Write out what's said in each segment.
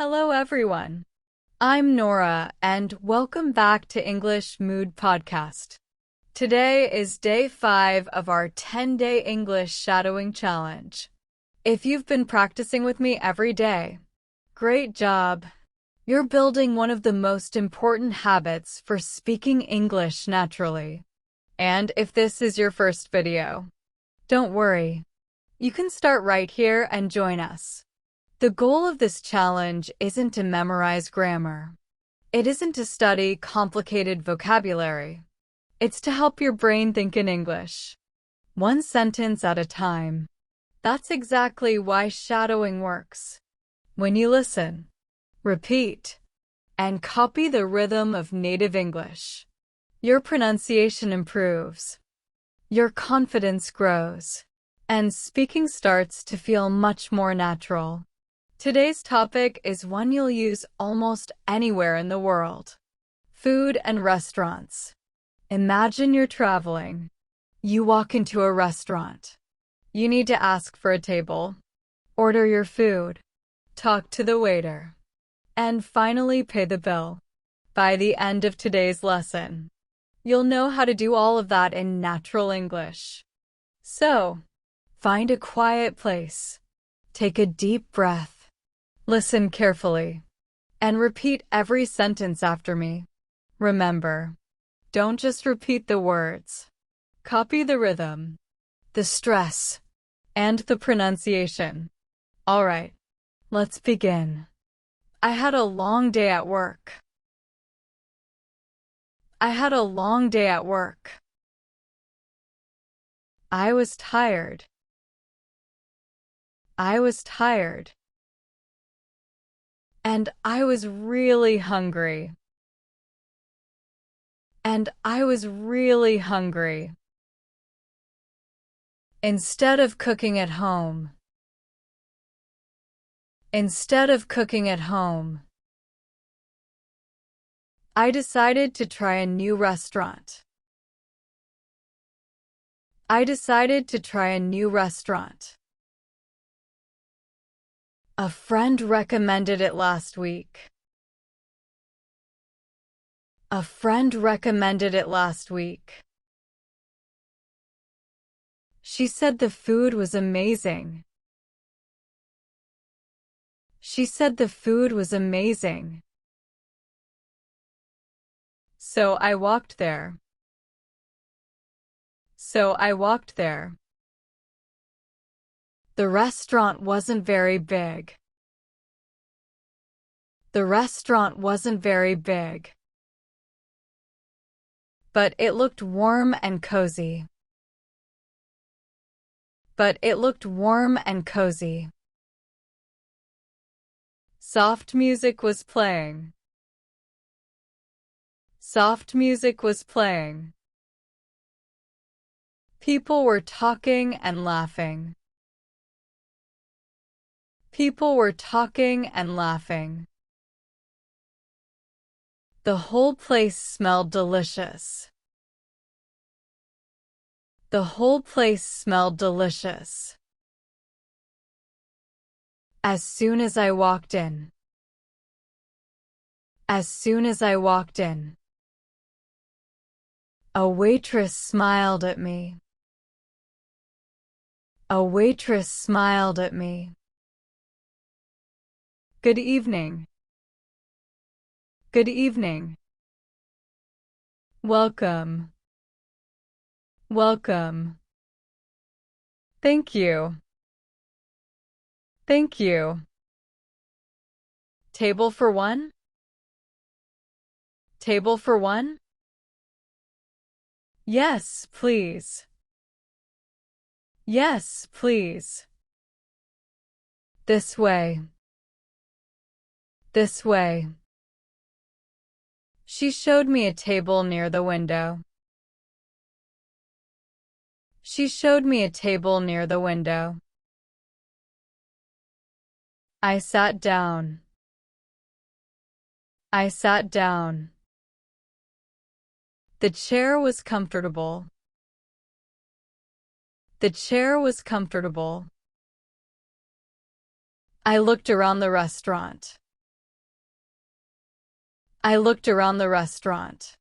Hello, everyone. I'm Nora, and welcome back to English Mood Podcast. Today is day 5 of our 10-day English shadowing challenge. If you've been practicing with me every day, great job. You're building one of the most important habits for speaking English naturally. And if this is your first video, don't worry. You can start right here and join us. The goal of this challenge isn't to memorize grammar. It isn't to study complicated vocabulary. It's to help your brain think in English, one sentence at a time. That's exactly why shadowing works. When you listen, repeat, and copy the rhythm of native English, your pronunciation improves, your confidence grows, and speaking starts to feel much more natural. Today's topic is one you'll use almost anywhere in the world: food and restaurants. Imagine you're traveling. You walk into a restaurant. You need to ask for a table, order your food, talk to the waiter, and finally pay the bill. By the end of today's lesson, you'll know how to do all of that in natural English. So, find a quiet place, take a deep breath, listen carefully, and repeat every sentence after me. Remember, don't just repeat the words. Copy the rhythm, the stress, and the pronunciation. All right, let's begin. I had a long day at work. I had a long day at work. I was tired. I was tired. And I was really hungry. And I was really hungry. Instead of cooking at home. Instead of cooking at home, I decided to try a new restaurant. I decided to try a new restaurant. A friend recommended it last week. A friend recommended it last week. She said the food was amazing. She said the food was amazing. So I walked there. So I walked there. The restaurant wasn't very big. The restaurant wasn't very big. But it looked warm and cozy. But it looked warm and cozy. Soft music was playing. Soft music was playing. People were talking and laughing. People were talking and laughing. The whole place smelled delicious. The whole place smelled delicious. As soon as I walked in. As soon as I walked in. A waitress smiled at me. A waitress smiled at me. Good evening. Good evening. Welcome. Welcome. Thank you. Thank you. Table for one? Table for one? Yes, please. Yes, please. This way. This way. She showed me a table near the window. She showed me a table near the window. I sat down. I sat down. The chair was comfortable. The chair was comfortable. I looked around the restaurant. I looked around the restaurant.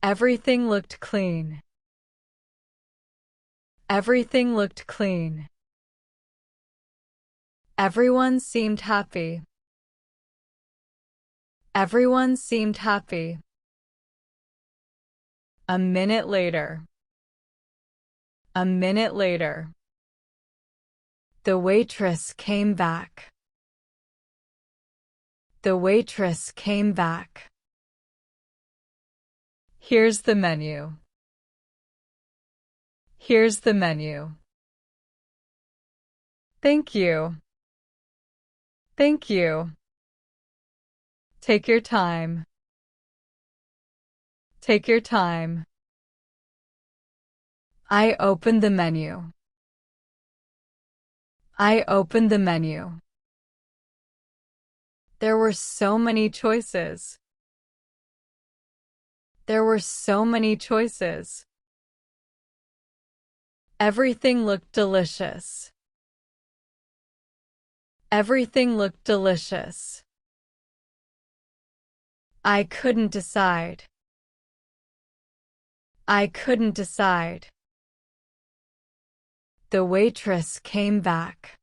Everything looked clean. Everything looked clean. Everyone seemed happy. Everyone seemed happy. A minute later. A minute later. The waitress came back. The waitress came back. Here's the menu. Here's the menu. Thank you. Thank you. Take your time. Take your time. I opened the menu. I opened the menu. There were so many choices. There were so many choices. Everything looked delicious. Everything looked delicious. I couldn't decide. I couldn't decide. The waitress came back.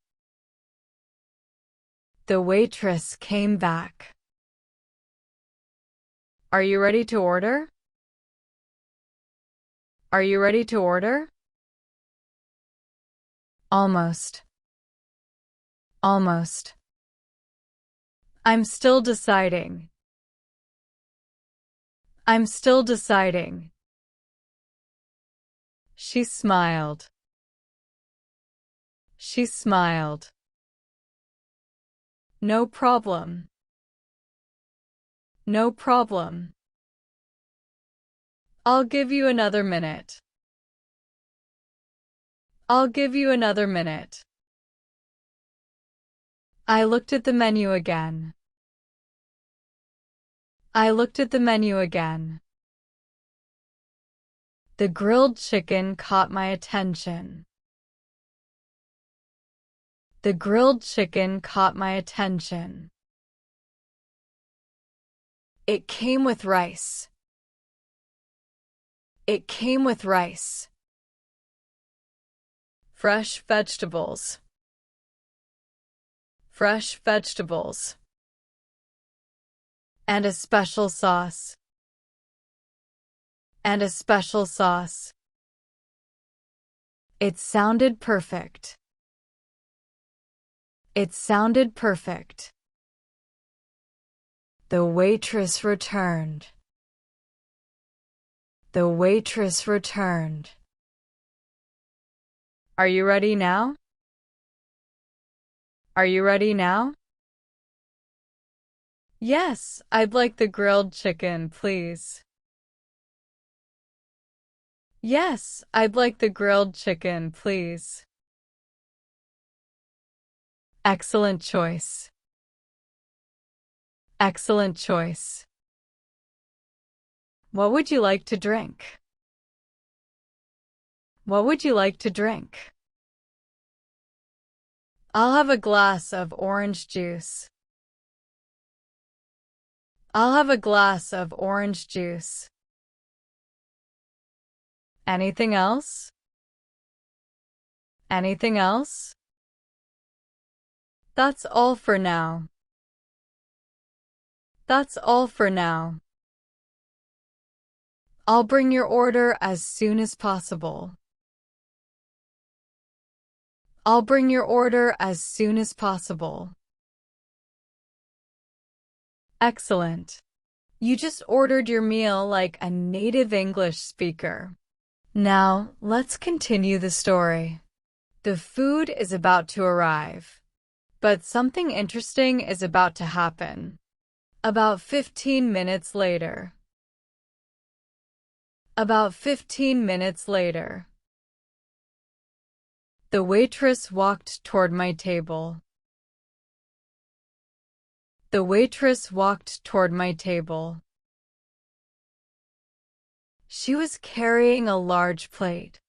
The waitress came back. Are you ready to order? Are you ready to order? Almost. Almost. I'm still deciding. I'm still deciding. She smiled. She smiled. No problem. No problem. I'll give you another minute. I'll give you another minute. I looked at the menu again. I looked at the menu again. The grilled chicken caught my attention. The grilled chicken caught my attention. It came with rice. It came with rice. Fresh vegetables. Fresh vegetables. And a special sauce. And a special sauce. It sounded perfect. It sounded perfect. The waitress returned. The waitress returned. Are you ready now? Are you ready now? Yes, I'd like the grilled chicken, please. Yes, I'd like the grilled chicken, please. Excellent choice. Excellent choice. What would you like to drink? What would you like to drink? I'll have a glass of orange juice. I'll have a glass of orange juice. Anything else? Anything else? That's all for now. That's all for now. I'll bring your order as soon as possible. I'll bring your order as soon as possible. Excellent. You just ordered your meal like a native English speaker. Now, let's continue the story. The food is about to arrive, but something interesting is about to happen. About 15 minutes later. About 15 minutes later. The waitress walked toward my table. The waitress walked toward my table. She was carrying a large plate.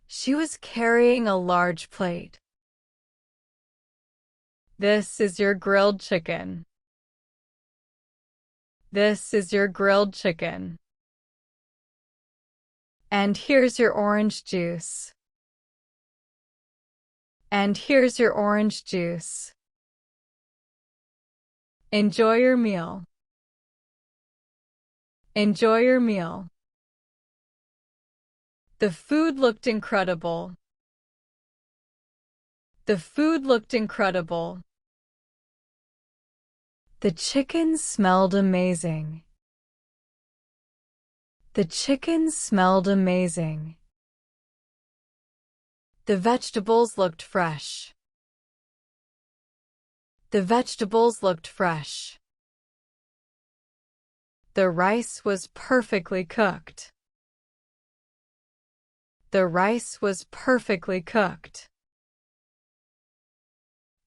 She was carrying a large plate. This is your grilled chicken. This is your grilled chicken. And here's your orange juice. And here's your orange juice. Enjoy your meal. Enjoy your meal. The food looked incredible. The food looked incredible. The chicken smelled amazing. The chicken smelled amazing. The vegetables looked fresh. The vegetables looked fresh. The rice was perfectly cooked. The rice was perfectly cooked.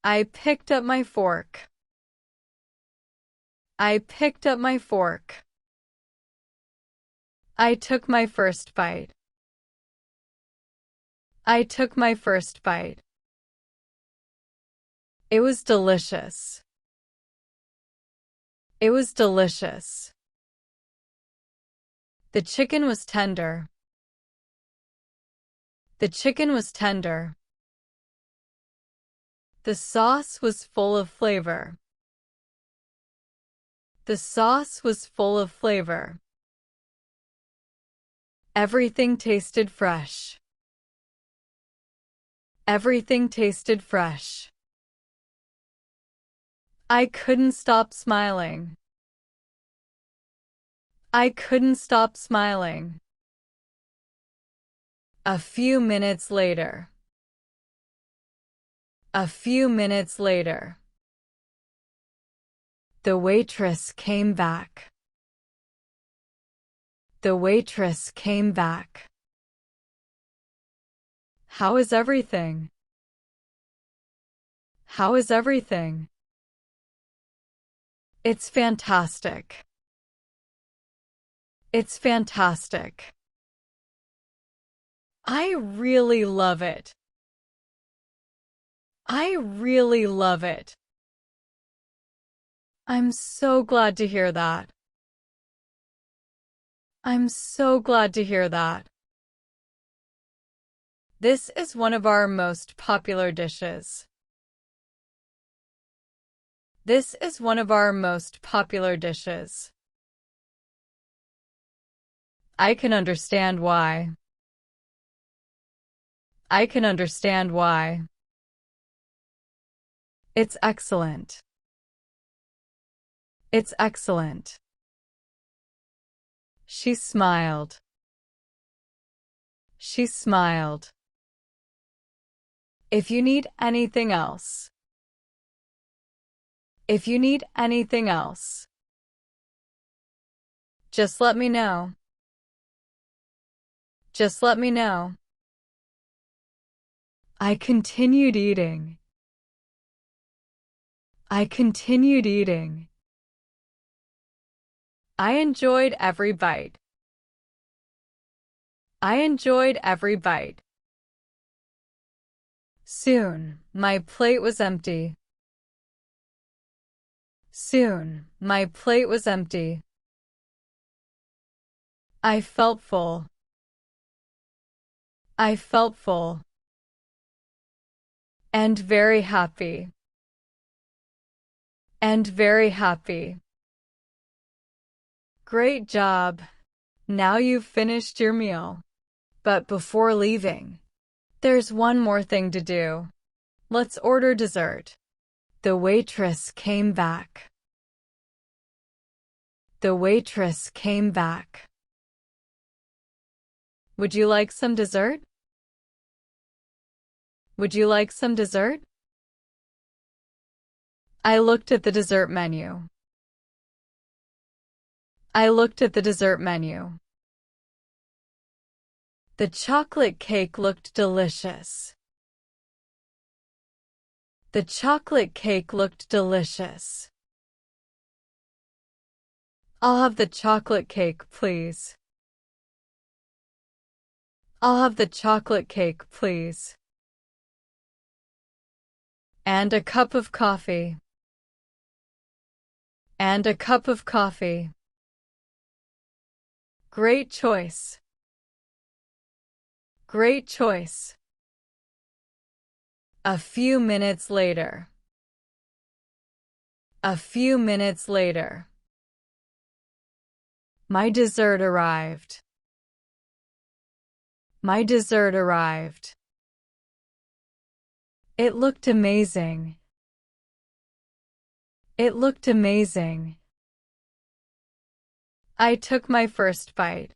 I picked up my fork. I picked up my fork. I took my first bite. I took my first bite. It was delicious. It was delicious. The chicken was tender. The chicken was tender. The sauce was full of flavor. The sauce was full of flavor. Everything tasted fresh. Everything tasted fresh. I couldn't stop smiling. I couldn't stop smiling. A few minutes later. A few minutes later. The waitress came back. The waitress came back. How is everything? How is everything? It's fantastic. It's fantastic. I really love it. I really love it. I'm so glad to hear that. I'm so glad to hear that. This is one of our most popular dishes. This is one of our most popular dishes. I can understand why. I can understand why. It's excellent. It's excellent. She smiled. She smiled. If you need anything else. If you need anything else. Just let me know. Just let me know. I continued eating. I continued eating. I enjoyed every bite. I enjoyed every bite. Soon, my plate was empty. Soon, my plate was empty. I felt full. I felt full. And very happy. And very happy. Great job. Now you've finished your meal. But before leaving, there's one more thing to do. Let's order dessert. The waitress came back. The waitress came back. Would you like some dessert? Would you like some dessert? I looked at the dessert menu. I looked at the dessert menu. The chocolate cake looked delicious. The chocolate cake looked delicious. I'll have the chocolate cake, please. I'll have the chocolate cake, please. And a cup of coffee. And a cup of coffee. Great choice. Great choice. A few minutes later. A few minutes later. My dessert arrived. My dessert arrived. It looked amazing. It looked amazing. I took my first bite.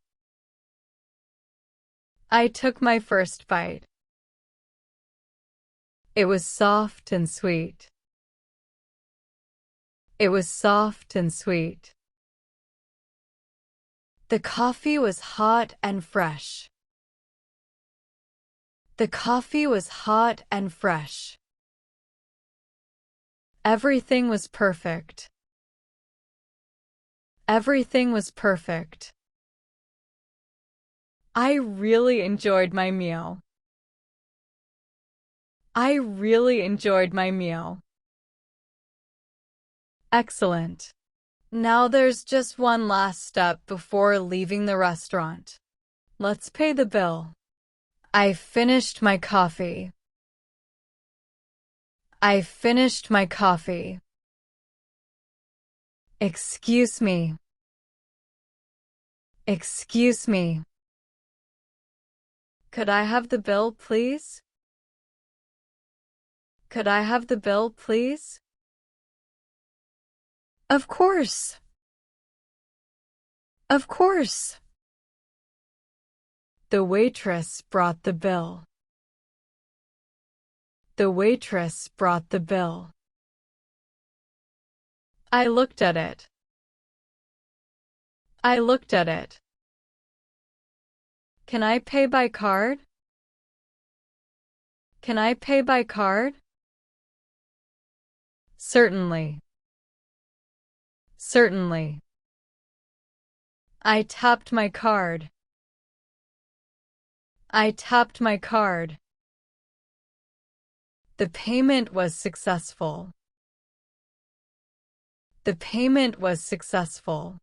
I took my first bite. It was soft and sweet. It was soft and sweet. The coffee was hot and fresh. The coffee was hot and fresh. Everything was perfect. Everything was perfect. I really enjoyed my meal. I really enjoyed my meal. Excellent. Now there's just one last step before leaving the restaurant. Let's pay the bill. I finished my coffee. I finished my coffee. Excuse me. Excuse me. Could I have the bill, please? Could I have the bill, please? Of course. Of course. The waitress brought the bill. The waitress brought the bill. I looked at it. I looked at it. Can I pay by card? Can I pay by card? Certainly. Certainly. I tapped my card. I tapped my card. The payment was successful. The payment was successful.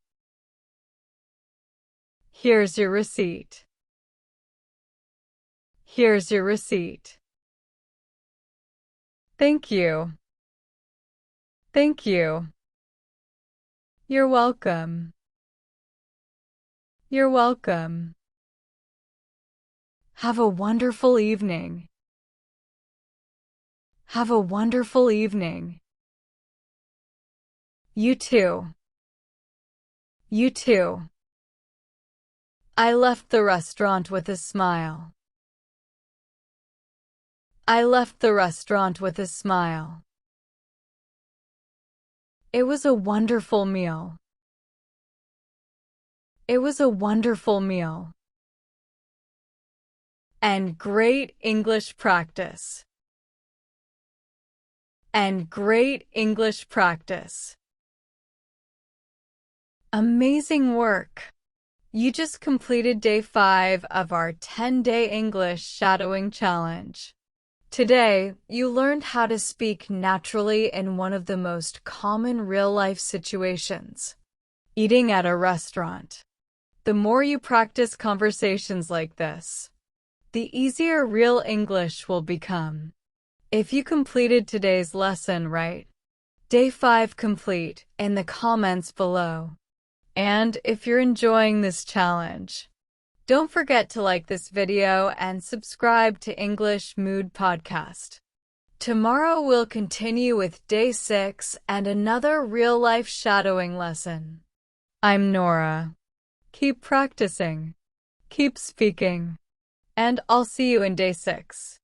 Here's your receipt. Here's your receipt. Thank you. Thank you. You're welcome. You're welcome. Have a wonderful evening. Have a wonderful evening. You too. You too. I left the restaurant with a smile. I left the restaurant with a smile. It was a wonderful meal. It was a wonderful meal. And great English practice. And great English practice. Amazing work! You just completed day 5 of our 10-day English shadowing challenge. Today, you learned how to speak naturally in one of the most common real-life situations: eating at a restaurant. The more you practice conversations like this, the easier real English will become. If you completed today's lesson right, day 5 complete in the comments below. And if you're enjoying this challenge, don't forget to like this video and subscribe to English Mood Podcast. Tomorrow we'll continue with day 6 and another real-life shadowing lesson. I'm Nora. Keep practicing, keep speaking, and I'll see you in day 6.